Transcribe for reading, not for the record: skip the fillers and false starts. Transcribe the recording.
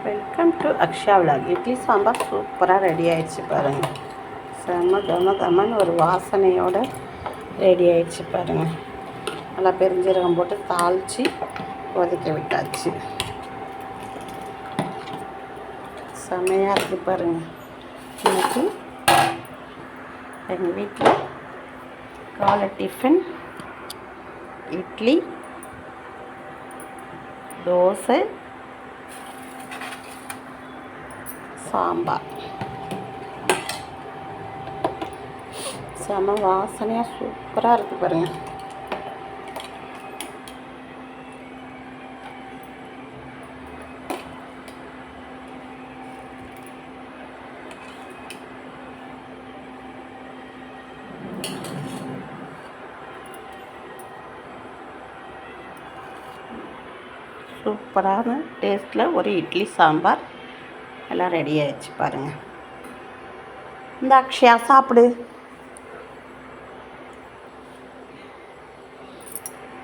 Welcome to Akshaya vlog. Idli sambar சூப்பராக ready ஆகிடுச்சு பாருங்கள். செம்ம கமன்னு ஒரு வாசனையோடு ரெடி ஆகிடுச்சு பாருங்கள். நல்லா பெருஞ்சீரகம் போட்டு தாளித்து கொதிக்க விட்டாச்சு. செம்மையாக இருக்குது பாருங்கள். இன்னைக்கு எங்கள் வீட்டில் காலை டிஃபன் இட்லி, தோசை, சாம்பார். செம வாசனையாக சூப்பராக இருக்குது பாருங்கள். சூப்பரான டேஸ்ட்டில் ஒரு இட்லி சாம்பார் எல்லாம் ரெடி ஆகிடுச்சு பாருங்கள். இந்த அக்ஷயா சாப்பிடு.